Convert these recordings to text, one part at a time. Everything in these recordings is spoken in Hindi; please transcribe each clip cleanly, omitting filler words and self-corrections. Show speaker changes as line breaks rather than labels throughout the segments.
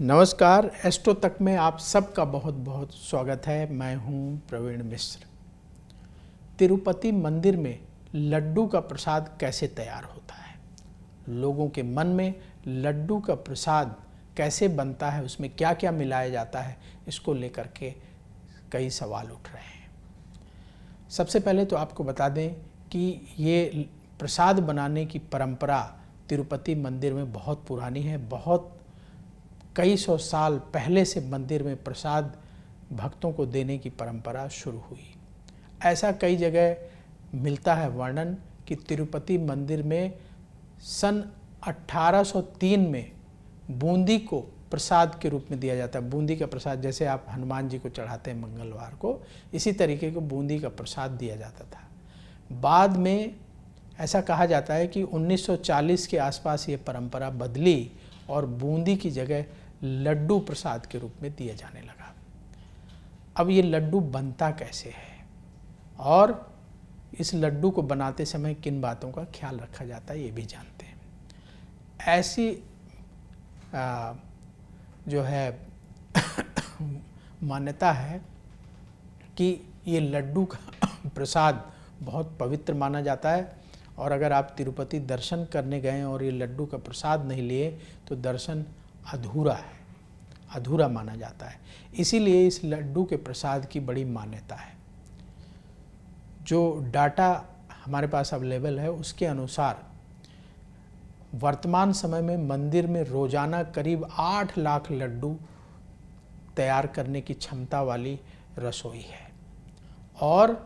नमस्कार, एस्ट्रो तक में आप सबका बहुत बहुत स्वागत है। मैं हूं प्रवीण मिश्र। तिरुपति मंदिर में लड्डू का प्रसाद कैसे तैयार होता है, लोगों के मन में लड्डू का प्रसाद कैसे बनता है, उसमें क्या क्या मिलाया जाता है, इसको लेकर के कई सवाल उठ रहे हैं। सबसे पहले तो आपको बता दें कि ये प्रसाद बनाने की परंपरा तिरुपति मंदिर में बहुत पुरानी है। बहुत कई सौ साल पहले से मंदिर में प्रसाद भक्तों को देने की परंपरा शुरू हुई। ऐसा कई जगह मिलता है वर्णन कि तिरुपति मंदिर में सन 1803 में बूंदी को प्रसाद के रूप में दिया जाता है। बूंदी का प्रसाद जैसे आप हनुमान जी को चढ़ाते हैं मंगलवार को, इसी तरीके को बूंदी का प्रसाद दिया जाता था। बाद में ऐसा कहा जाता है कि 1940 के आसपास ये परंपरा बदली और बूंदी की जगह लड्डू प्रसाद के रूप में दिया जाने लगा। अब ये लड्डू बनता कैसे है और इस लड्डू को बनाते समय किन बातों का ख्याल रखा जाता है, ये भी जानते हैं। ऐसी जो है मान्यता है कि ये लड्डू का प्रसाद बहुत पवित्र माना जाता है और अगर आप तिरुपति दर्शन करने गए और ये लड्डू का प्रसाद नहीं लिए तो दर्शन अधूरा है, अधूरा माना जाता है। इसीलिए इस लड्डू के प्रसाद की बड़ी मान्यता है। जो डाटा हमारे पास अवेलेबल है उसके अनुसार वर्तमान समय में मंदिर में रोजाना करीब 8 लाख लड्डू तैयार करने की क्षमता वाली रसोई है और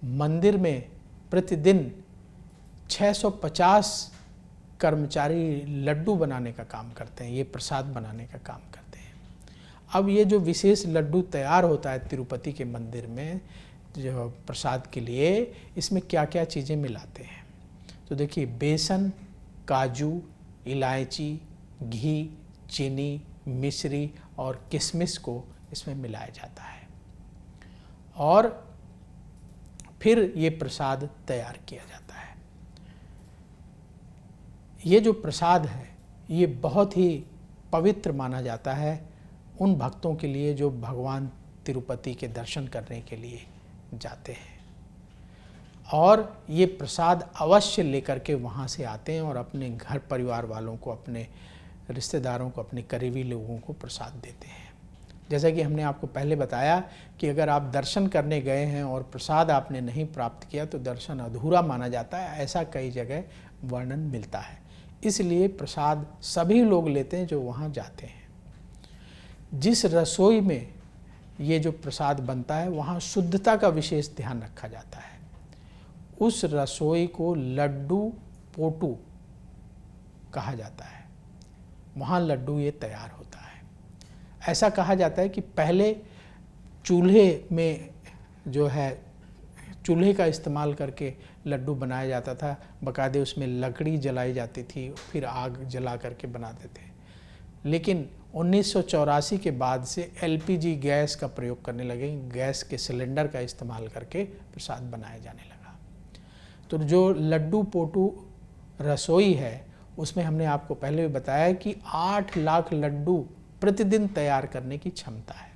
मंदिर में प्रतिदिन 650 कर्मचारी लड्डू बनाने का काम करते हैं, ये प्रसाद बनाने का काम करते हैं। अब ये जो विशेष लड्डू तैयार होता है तिरुपति के मंदिर में जो प्रसाद के लिए, इसमें क्या क्या चीज़ें मिलाते हैं तो देखिए, बेसन, काजू, इलायची, घी, चीनी, मिश्री और किशमिश को इसमें मिलाया जाता है और फिर ये प्रसाद तैयार किया जाता है। ये जो प्रसाद है ये बहुत ही पवित्र माना जाता है उन भक्तों के लिए जो भगवान तिरुपति के दर्शन करने के लिए जाते हैं और ये प्रसाद अवश्य लेकर के वहाँ से आते हैं और अपने घर परिवार वालों को, अपने रिश्तेदारों को, अपने करीबी लोगों को प्रसाद देते हैं। जैसा कि हमने आपको पहले बताया कि अगर आप दर्शन करने गए हैं और प्रसाद आपने नहीं प्राप्त किया तो दर्शन अधूरा माना जाता है। ऐसा कई जगह वर्णन मिलता है। इसलिए प्रसाद सभी लोग लेते हैं जो वहाँ जाते हैं। जिस रसोई में ये जो प्रसाद बनता है वहाँ शुद्धता का विशेष ध्यान रखा जाता है। उस रसोई को लड्डू पोटू कहा जाता है। वहाँ लड्डू ये तैयार होता है। ऐसा कहा जाता है कि पहले चूल्हे में जो है चूल्हे का इस्तेमाल करके लड्डू बनाया जाता था। बकायदे उसमें लकड़ी जलाई जाती थी, फिर आग जला करके बनाते थे। लेकिन 1984 के बाद से एलपीजी गैस का प्रयोग करने लगे। गैस के सिलेंडर का इस्तेमाल करके प्रसाद बनाया जाने लगा। तो जो लड्डू पोटू रसोई है उसमें हमने आपको पहले भी बताया कि 8 लाख लड्डू प्रतिदिन तैयार करने की क्षमता है।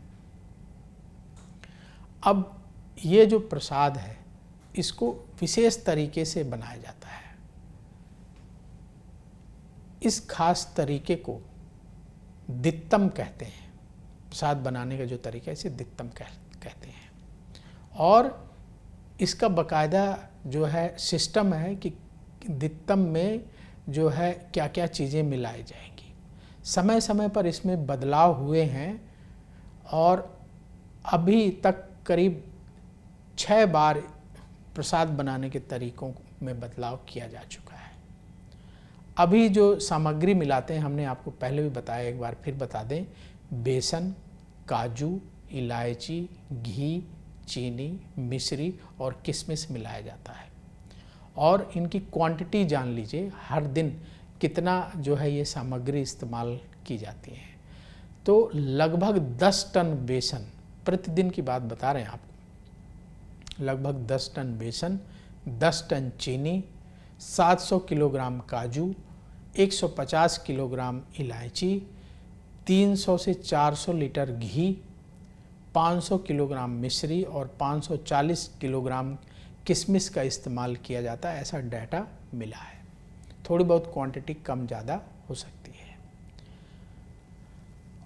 अब ये जो प्रसाद है इसको विशेष तरीके से बनाया जाता है। इस खास तरीके को दित्तम कहते हैं। प्रसाद बनाने का जो तरीका है इसे दित्तम कहते हैं और इसका बाकायदा जो है सिस्टम है कि दित्तम में जो है क्या क्या चीज़ें मिलाई जाएंगी। समय समय पर इसमें बदलाव हुए हैं और अभी तक करीब 6 बार प्रसाद बनाने के तरीकों में बदलाव किया जा चुका है। अभी जो सामग्री मिलाते हैं हमने आपको पहले भी बताया, एक बार फिर बता दें। बेसन, काजू, इलायची, घी, चीनी, मिश्री और किशमिश मिलाया जाता है और इनकी क्वांटिटी जान लीजिए, हर दिन कितना जो है ये सामग्री इस्तेमाल की जाती है। तो लगभग 10 टन बेसन, प्रतिदिन की बात बता रहे हैं आपको, लगभग 10 टन बेसन, 10 टन चीनी, 700 किलोग्राम काजू, 150 किलोग्राम इलायची, 300 से 400 लीटर घी, 500 किलोग्राम मिश्री और 540 किलोग्राम किशमिश का इस्तेमाल किया जाता है, ऐसा डाटा मिला है। थोड़ी बहुत क्वांटिटी कम ज़्यादा हो सकती है।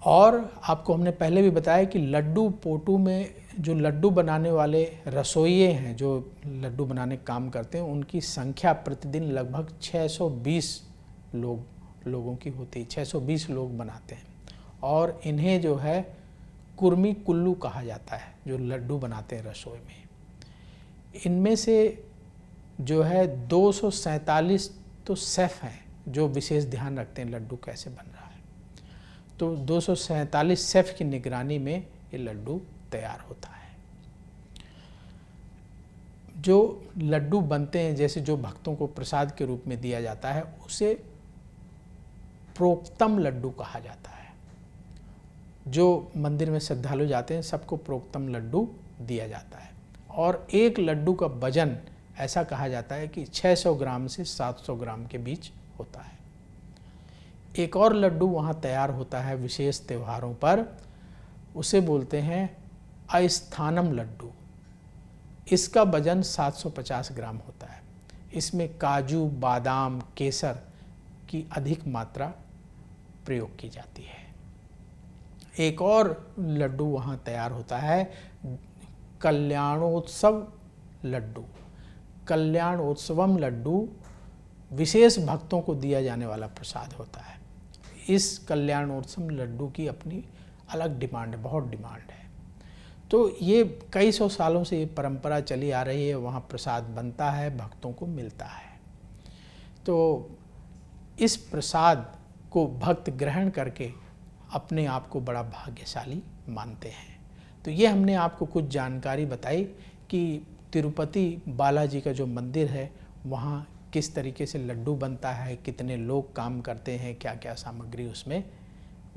और आपको हमने पहले भी बताया कि लड्डू पोटू में जो लड्डू बनाने वाले रसोइये हैं, जो लड्डू बनाने का काम करते हैं, उनकी संख्या प्रतिदिन लगभग 620 लोगों की होती है। 620 लोग बनाते हैं और इन्हें जो है कुर्मी कुल्लू कहा जाता है, जो लड्डू बनाते हैं रसोई में। इनमें से जो है 247 तो शेफ़ हैं जो विशेष ध्यान रखते हैं लड्डू कैसे बन रहा है। तो 247 शेफ़ की निगरानी में ये लड्डू तैयार होता है। जो लड्डू बनते हैं, जैसे जो भक्तों को प्रसाद के रूप में दिया जाता है, उसे प्रोक्तम लड्डू कहा जाता है। जो मंदिर में श्रद्धालु जाते हैं सबको प्रोक्तम लड्डू दिया जाता है। और एक लड्डू का वजन ऐसा कहा जाता है कि 600 ग्राम से 700 ग्राम के बीच होता है। एक और लड्डू वहाँ तैयार होता है विशेष त्योहारों पर, उसे बोलते हैं अस्थानम लड्डू। इसका वजन 750 ग्राम होता है। इसमें काजू, बादाम, केसर की अधिक मात्रा प्रयोग की जाती है। एक और लड्डू वहाँ तैयार होता है कल्याणोत्सव लड्डू। कल्याणोत्सवम लड्डू विशेष भक्तों को दिया जाने वाला प्रसाद होता है। इस कल्याणोत्सव लड्डू की अपनी अलग डिमांड है, बहुत डिमांड है। तो ये कई सौ सालों से ये परंपरा चली आ रही है, वहाँ प्रसाद बनता है, भक्तों को मिलता है। तो इस प्रसाद को भक्त ग्रहण करके अपने आप को बड़ा भाग्यशाली मानते हैं। तो ये हमने आपको कुछ जानकारी बताई कि तिरुपति बालाजी का जो मंदिर है वहाँ किस तरीके से लड्डू बनता है, कितने लोग काम करते हैं, क्या क्या सामग्री उसमें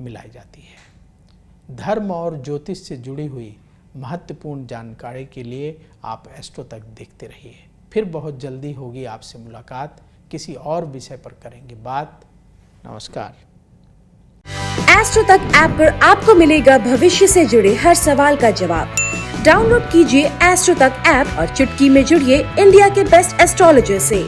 मिलाई जाती है। धर्म और ज्योतिष से जुड़ी हुई महत्वपूर्ण जानकारी के लिए आप एस्ट्रो तक देखते रहिए। फिर बहुत जल्दी होगी आपसे मुलाकात, किसी और विषय पर करेंगे बात। नमस्कार।
एस्ट्रो तक ऐप पर आपको मिलेगा भविष्य से जुड़े हर सवाल का जवाब। डाउनलोड कीजिए एस्ट्रो तक ऐप और चुटकी में जुड़िए इंडिया के बेस्ट एस्ट्रोलॉजर से।